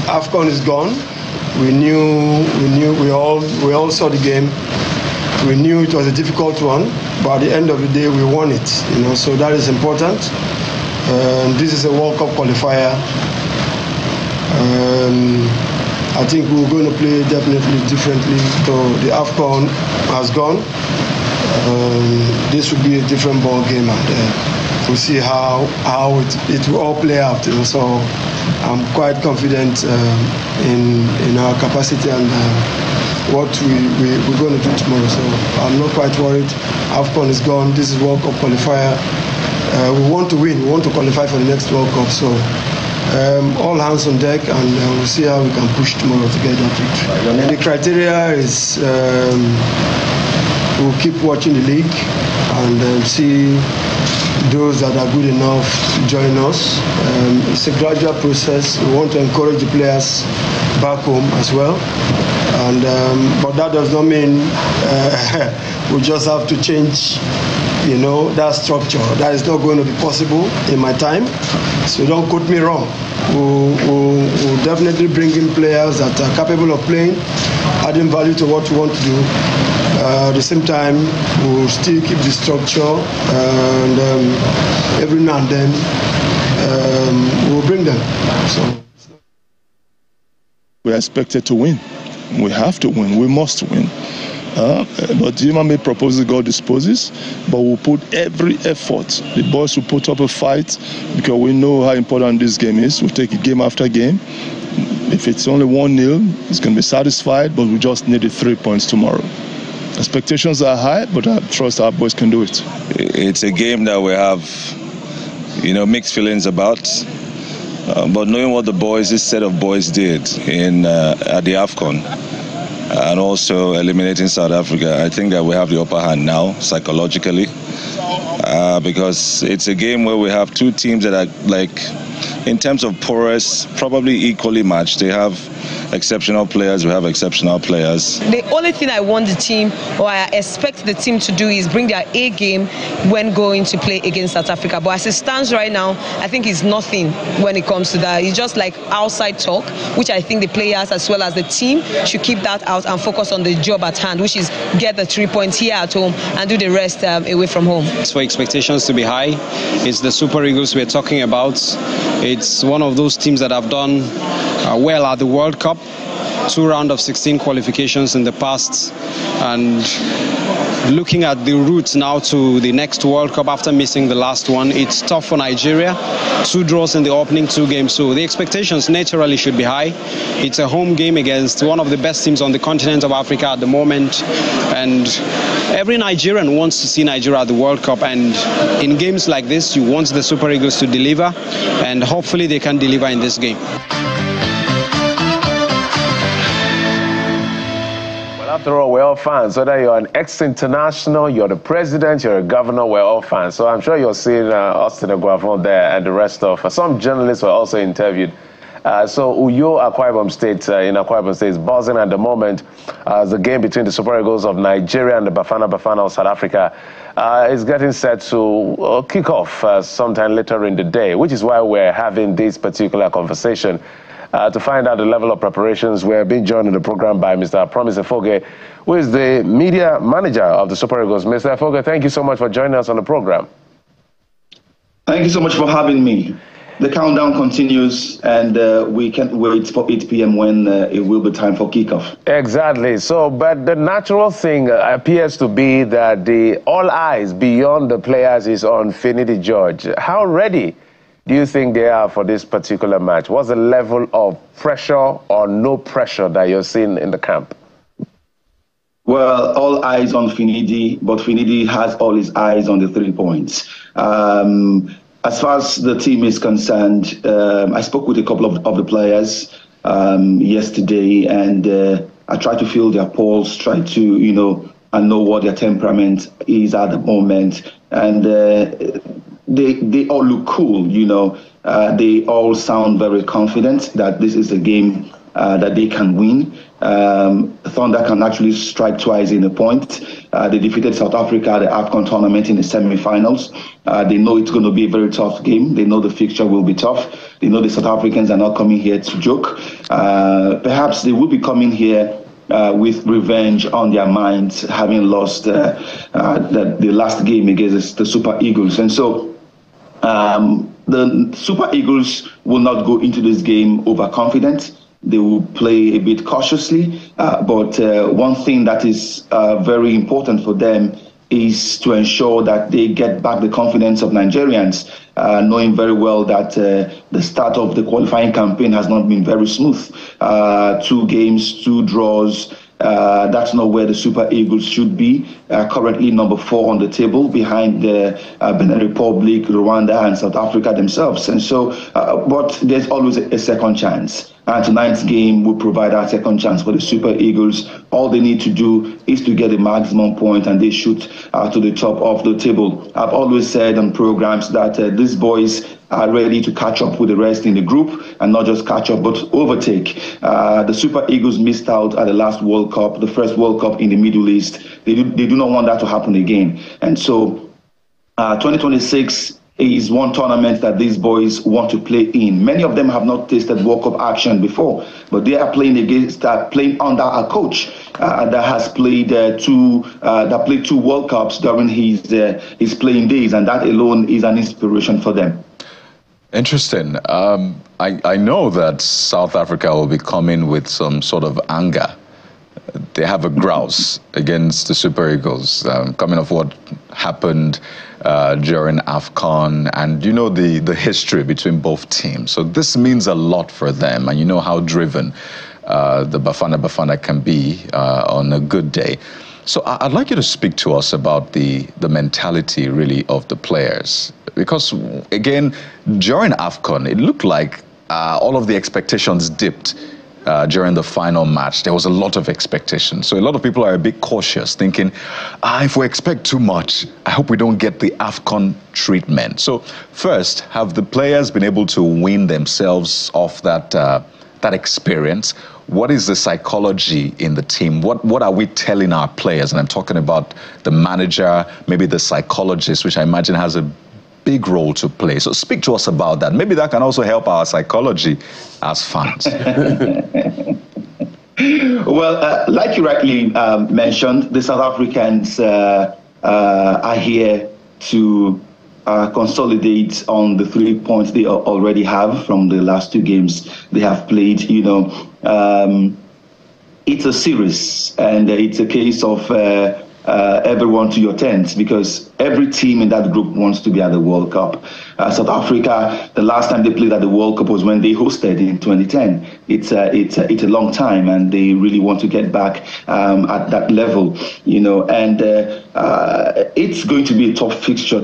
AFCON is gone. We all saw the game. We knew it was a difficult one, but at the end of the day, we won it. So that is important. This is a World Cup qualifier. I think we're going to play definitely differently. So the AFCON has gone. This will be a different ball game, and we'll see how it will all play out. So I'm quite confident in our capacity and what we're going to do tomorrow. So I'm not quite worried. AFCON is gone. This is World Cup qualifier. We want to win. We want to qualify for the next World Cup. So all hands on deck, and we'll see how we can push tomorrow to get that victory. And the criteria is we'll keep watching the league and see those that are good enough to join us. It's a gradual process. We want to encourage the players back home as well. And but that does not mean we just have to change, that structure. That is not going to be possible in my time. So don't quote me wrong. We'll definitely bring in players that are capable of playing, adding value to what we want to do. At the same time, we'll still keep the structure, and every now and then we'll bring them. So we're expected to win. We have to win. We must win. But human made proposals, God disposes. But we'll put every effort. The boys will put up a fight because we know how important this game is. We'll take it game after game. If it's only 1-0, it's going to be satisfied, but we just need the 3 points tomorrow. Expectations are high, but I trust our boys can do it. It's a game that we have, mixed feelings about. But knowing what this set of boys did at the AFCON, and also eliminating South Africa, I think that we have the upper hand now, psychologically. Because it's a game where we have two teams that are, in terms of prowess, probably equally matched. They have exceptional players, we have exceptional players. The only thing I want the team, or I expect the team to do, is bring their A game when going to play against South Africa. But as it stands right now, I think it's nothing when it comes to that. It's just like outside talk, which I think the players as well as the team should keep that out and focus on the job at hand, which is get the 3 points here at home and do the rest away from home. It's for expectations to be high. It's the Super Eagles we're talking about. It's one of those teams that have done well at the World Cup. 2 rounds of 16 qualifications in the past, and looking at the route now to the next World Cup after missing the last one, it's tough for Nigeria. 2 draws in the opening 2 games, so the expectations naturally should be high. It's a home game against one of the best teams on the continent of Africa at the moment, and every Nigerian wants to see Nigeria at the World Cup, and in games like this, you want the Super Eagles to deliver, and hopefully they can deliver in this game. After all, we're all fans. Whether you're an ex-international, you're the president, you're a governor, we're all fans. So I'm sure you're seeing Austin Eguavoen there and the rest of some journalists were also interviewed. So Uyo Akwa Ibom State in Akwa Ibom State is buzzing at the moment as the game between the Super Eagles of Nigeria and the Bafana of South Africa is getting set to kick off sometime later in the day, which is why we're having this particular conversation. To find out the level of preparations, we're being joined in the program by Mr. Promise Efoge, who is the media manager of the Super Eagles. Mr. Efoge, thank you so much for joining us on the program. Thank you so much for having me. The countdown continues, and we can't wait for 8 p.m. when it will be time for kickoff. Exactly. So, but the natural thing appears to be that all eyes beyond the players is on Finidi George. How ready do you think they are for this particular match? What's the level of pressure or no pressure that you're seeing in the camp? Well, all eyes on Finidi, but Finidi has all his eyes on the 3 points. As far as the team is concerned, I spoke with a couple of the players yesterday, and I tried to feel their pulse, try to, and know what their temperament is at the moment. And they all look cool, they all sound very confident that this is a game that they can win. Thunder can actually strike twice in a point. They defeated South Africa at the AFCON tournament in the semi-finals. They know it's going to be a very tough game. They know the fixture will be tough. They know the South Africans are not coming here to joke. Perhaps they will be coming here with revenge on their minds, having lost the last game against the Super Eagles. And so the Super Eagles will not go into this game overconfident. They will play a bit cautiously. But one thing that is very important for them is to ensure that they get back the confidence of Nigerians, knowing very well that the start of the qualifying campaign has not been very smooth. 2 games, 2 draws. That's not where the Super Eagles should be. Currently number 4 on the table, behind the Benin Republic, Rwanda, and South Africa themselves. And so, but there's always a second chance. And tonight's game will provide our second chance for the Super Eagles. All they need to do is to get the maximum point, and they shoot to the top of the table. I've always said on programs that these boys are ready to catch up with the rest in the group, and not just catch up, but overtake. The Super Eagles missed out at the last World Cup, the first World Cup in the Middle East. They do not want that to happen again. And so 2026 is one tournament that these boys want to play in. Many of them have not tasted World Cup action before, but they are playing playing under a coach that has played 2 World Cups during his playing days, and that alone is an inspiration for them. Interesting. I know that South Africa will be coming with some sort of anger. They have a grouse against the Super Eagles, coming off what happened during AFCON, and you know the history between both teams. So this means a lot for them, and you know how driven the Bafana can be on a good day. So I'd like you to speak to us about the mentality really of the players, because again, during AFCON, it looked like all of the expectations dipped. During the final match, there was a lot of expectation. So a lot of people are a bit cautious, thinking, if we expect too much, I hope we don't get the AFCON treatment. So first, have the players been able to wean themselves off that experience? What is the psychology in the team? What are we telling our players? And I'm talking about the manager, maybe the psychologist, which I imagine has a big role to play. So speak to us about that. Maybe that can also help our psychology as fans. Well, like you rightly mentioned, the South Africans are here to consolidate on the 3 points they already have from the last 2 games they have played. You know, it's a series, and it's a case of everyone to your tent, because every team in that group wants to be at the World Cup. South Africa, the last time they played at the World Cup was when they hosted in 2010. It's a long time, and they really want to get back at that level, you know. And it's going to be a tough fixture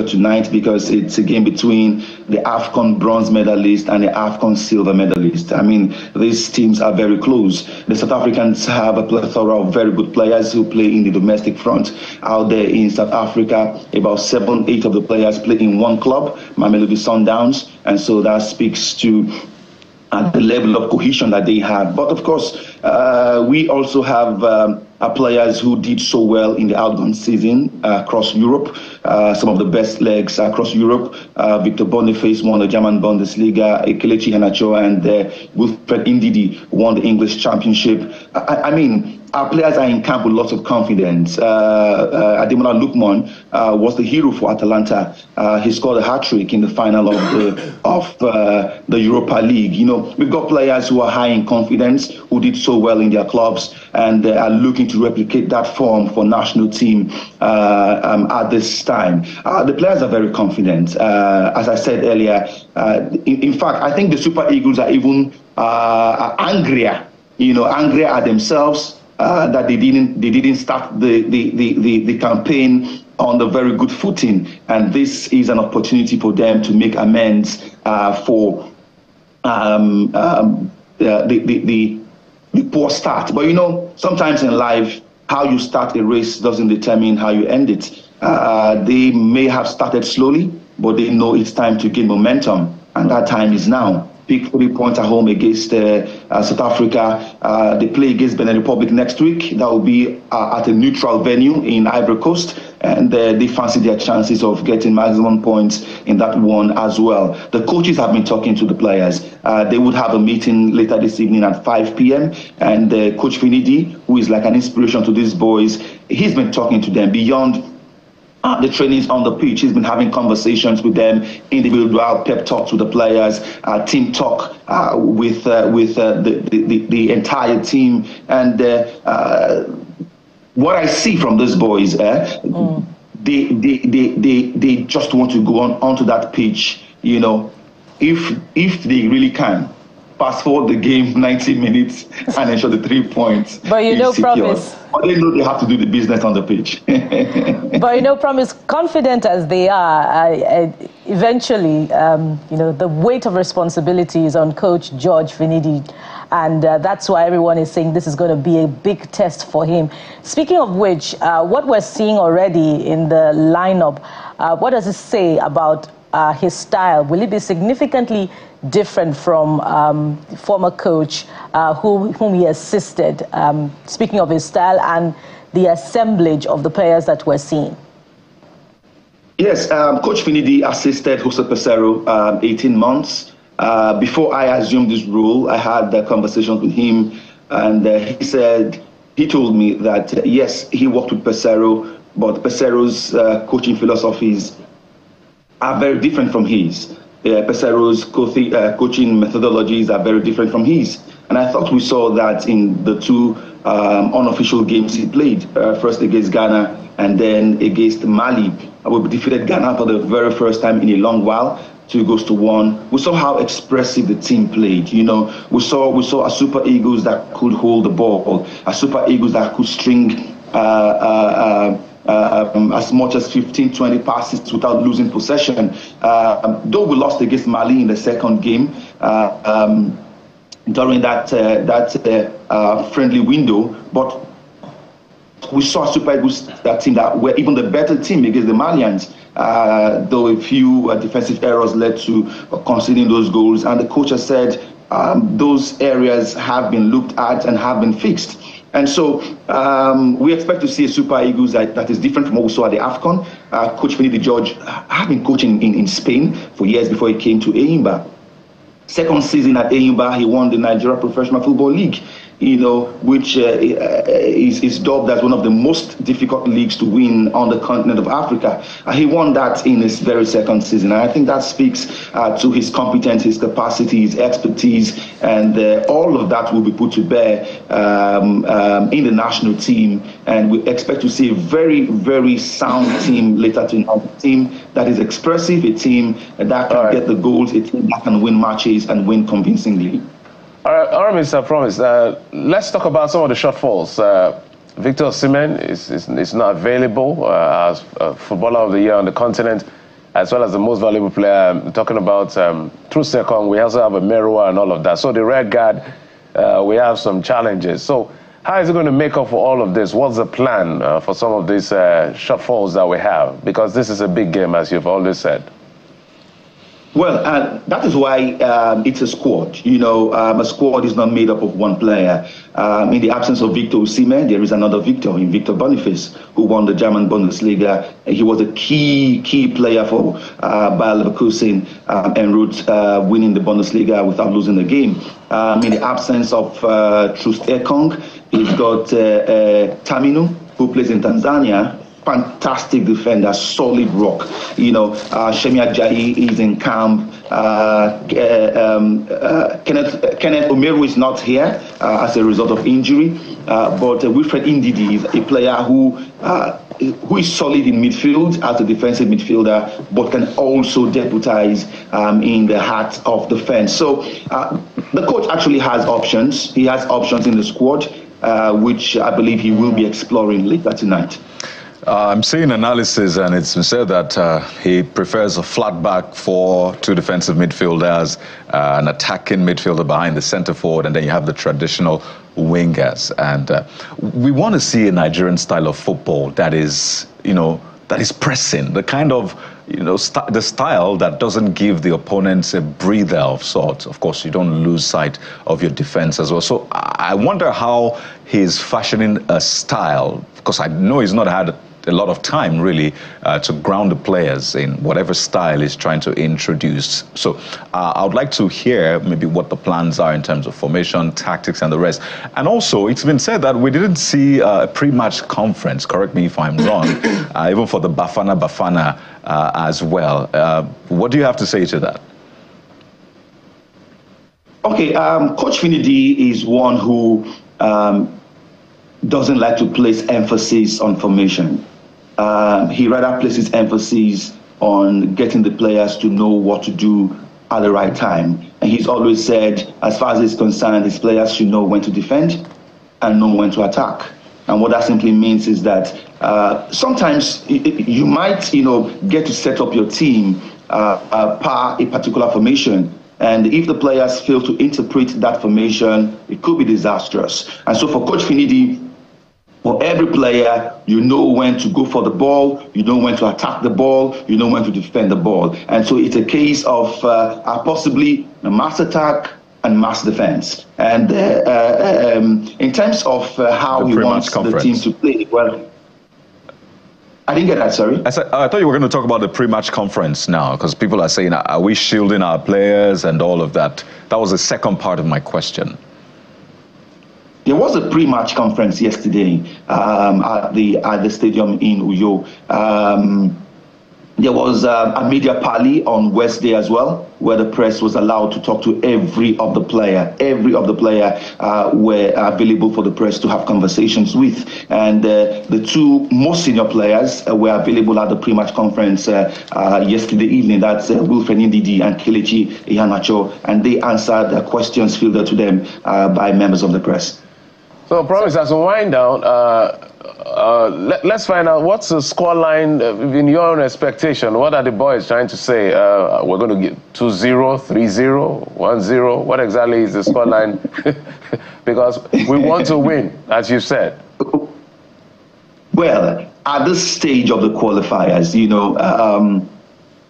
tonight, because it's a game between the AFCON bronze medalist and the AFCON silver medalist. I mean, these teams are very close. The South Africans have a plethora of very good players who play in the domestic front. Out there in South Africa, about 7-8 of the players play in one club, Mamelodi Sundowns, and so that speaks to the level of cohesion that they have. But of course, we also have players who did so well in the outbound season across Europe. Some of the best legs across Europe. Victor Boniface won the German Bundesliga. Kelechi Iheanacho and Wilfred Ndidi won the English Championship. I mean, our players are in camp with lots of confidence. Ademola Lookman was the hero for Atalanta. He scored a hat-trick in the final of the Europa League. You know, we've got players who are high in confidence, who did so well in their clubs, and are looking to replicate that form for national team at this time. The players are very confident. As I said earlier, in fact, I think the Super Eagles are even angrier. You know, angrier at themselves. That they didn't start the campaign on the very good footing, and this is an opportunity for them to make amends for the poor start. But you know, sometimes in life, how you start a race doesn't determine how you end it. They may have started slowly, but they know it's time to gain momentum, and that time is now. Pick 3 points at home against South Africa. They play against Benin Republic next week. That will be at a neutral venue in Ivory Coast, and they fancy their chances of getting maximum points in that one as well. The coaches have been talking to the players. They would have a meeting later this evening at 5 p.m. And Coach Finidi, who is like an inspiration to these boys, he's been talking to them beyond the trainings on the pitch. He's been having conversations with them, individual pep talks with the players, team talk with the entire team. And what I see from these boys, they just want to go onto that pitch, you know, if they really can. Fast forward the game 90 minutes and ensure the 3 points. But you know, Promise. But they know they have to do the business on the pitch. But you know, Promise, confident as they are, eventually, you know, the weight of responsibility is on Coach George Finidi. And that's why everyone is saying this is going to be a big test for him. Speaking of which, what we're seeing already in the lineup, what does it say about his style? Will it be significantly different from former coach whom he assisted? Speaking of his style and the assemblage of the players that we're seeing. Yes, Coach Finidi assisted Jose Peseiro 18 months. Before I assumed this role, I had the conversation with him, and he told me that yes, he worked with Peseiro, but Peseiro's coaching philosophies are very different from his. Peseiro's coaching methodologies are very different from his. And I thought we saw that in the two unofficial games he played, first against Ghana and then against Mali. We defeated Ghana for the very first time in a long while, 2-1. We saw how expressive the team played. You know, we saw a Super Eagles that could hold the ball, a Super Eagles that could string as much as 15-20 passes without losing possession. Though we lost against Mali in the second game during that friendly window, but we saw a Super Eagles team that were even the better team against the Malians. Though a few defensive errors led to conceding those goals, and the coach has said those areas have been looked at and have been fixed. And so we expect to see a Super Eagles that is different from what we saw at the AFCON. Coach Finidi George had been coaching in Spain for years before he came to Enyimba. Second season at Enyimba, he won the Nigeria Professional Football League, you know, which is dubbed as one of the most difficult leagues to win on the continent of Africa. He won that in his very second season. And I think that speaks to his competence, his capacity, his expertise, and all of that will be put to bear in the national team. And we expect to see a very, very sound team later tonight. A team that is expressive, a team that can get the goals, a team that can win matches and win convincingly. All right, Mr. Promise, let's talk about some of the shortfalls. Victor Osimhen is not available as Footballer of the Year on the continent, as well as the most valuable player. I'm talking about Troost-Ekong. We also have a Meroa and all of that. So the red guard, we have some challenges. So how is it going to make up for all of this? What's the plan for some of these shortfalls that we have? Because this is a big game, as you've always said. Well, that is why it's a squad. You know, a squad is not made up of one player. In the absence of Victor Osimhen, there is another Victor, in Victor Boniface, who won the German Bundesliga. He was a key player for Bayer Leverkusen en route winning the Bundesliga without losing the game. In the absence of Troost-Ekong, he's got Taminu, who plays in Tanzania. Fantastic defender, solid rock. You know, Shemi Ajayi is in camp. Kenneth Omeru is not here as a result of injury. But Wilfred Ndidi is a player who is solid in midfield as a defensive midfielder, but can also deputize in the heart of defense. So the coach actually has options. He has options in the squad, which I believe he will be exploring later tonight. I'm seeing analysis, and it's been said that he prefers a flat back for two defensive midfielders, an attacking midfielder behind the centre forward, and then you have the traditional wingers. And we want to see a Nigerian style of football that is, you know, that is pressing, the kind of, the style that doesn't give the opponents a breather of sorts. Of course, you don't lose sight of your defense as well. So I wonder how he's fashioning a style, because I know he's not had a lot of time really to ground the players in whatever style he's trying to introduce. So I would like to hear maybe what the plans are in terms of formation, tactics, and the rest. And also, it's been said that we didn't see a pre-match conference, correct me if I'm wrong, even for the Bafana as well. What do you have to say to that? Okay, Coach Finidi is one who doesn't like to place emphasis on formation. He rather places emphasis on getting the players to know what to do at the right time. And he's always said, as far as he's concerned, his players should know when to defend and know when to attack. And what that simply means is that sometimes you might, get to set up your team per a particular formation. And if the players fail to interpret that formation, it could be disastrous. And so for Coach Finidi, for every player, you know when to go for the ball, you know when to attack the ball, you know when to defend the ball. And so it's a case of possibly a mass attack and mass defense. And in terms of how he wants the team to play, well, I didn't get that, sorry. I thought you were going to talk about the pre-match conference now, because people are saying, are we shielding our players and all of that? That was the second part of my question. There was a pre-match conference yesterday at the stadium in Uyo. There was a media parley on Wednesday as well, where the press was allowed to talk to every of the player. Every of the player were available for the press to have conversations with. And the two most senior players were available at the pre-match conference yesterday evening. That's Wilfred Ndidi and Kelechi Iheanacho. And they answered questions fielded to them by members of the press. So, Promise, as we wind down, let's find out what's the scoreline in your own expectation. What are the boys trying to say? We're going to get 2-0, 3-0, 1-0. What exactly is the scoreline? Because we want to win, as you said. Well, at this stage of the qualifiers,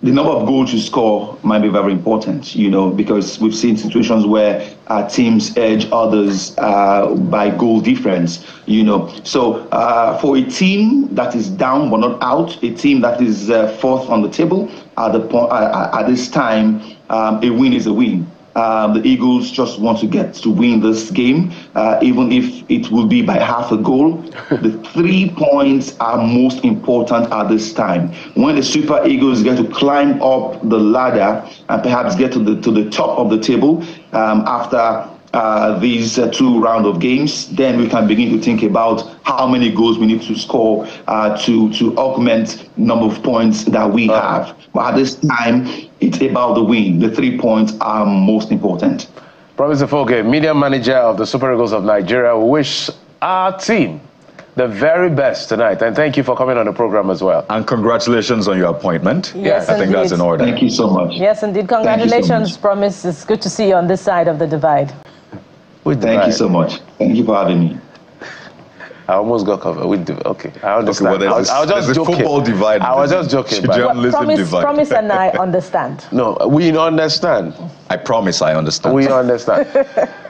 the number of goals you score might be very important, because we've seen situations where teams edge others by goal difference, So for a team that is down but not out, a team that is fourth on the table at this time, a win is a win. The Eagles just want to win this game, even if it will be by half a goal. The 3 points are most important at this time. When the Super Eagles get to climb up the ladder and perhaps get to the top of the table after these 2 rounds of games, then we can begin to think about how many goals we need to score to augment number of points that we have. But at this time, it's about the win. The 3 points are most important. Promise Foge, media manager of the Super Eagles of Nigeria, we wish our team the very best tonight. And thank you for coming on the program as well. And congratulations on your appointment. Yes, I think that's in order. Thank you so much. Yes, indeed. Congratulations, so Promise. It's good to see you on this side of the divide. Thank you so much. Thank you for having me. I almost got covered. Okay, I understand. Okay, well, I was just joking. Football divide. I was just joking. Promise and I understand. No, we understand. I promise I understand. We understand.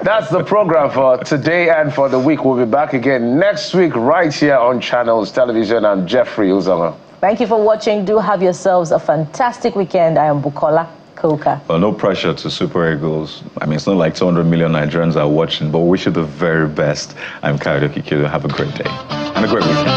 That's the program for today and for the week. We'll be back again next week right here on Channels Television. I'm Jeffrey Uzama. Thank you for watching. Do have yourselves a fantastic weekend. I am Bukola Koka. Well, no pressure to Super Eagles. I mean, it's not like 200 million Nigerians are watching, but we wish you the very best. I'm Kayode Kikido. Have a great day and a great weekend.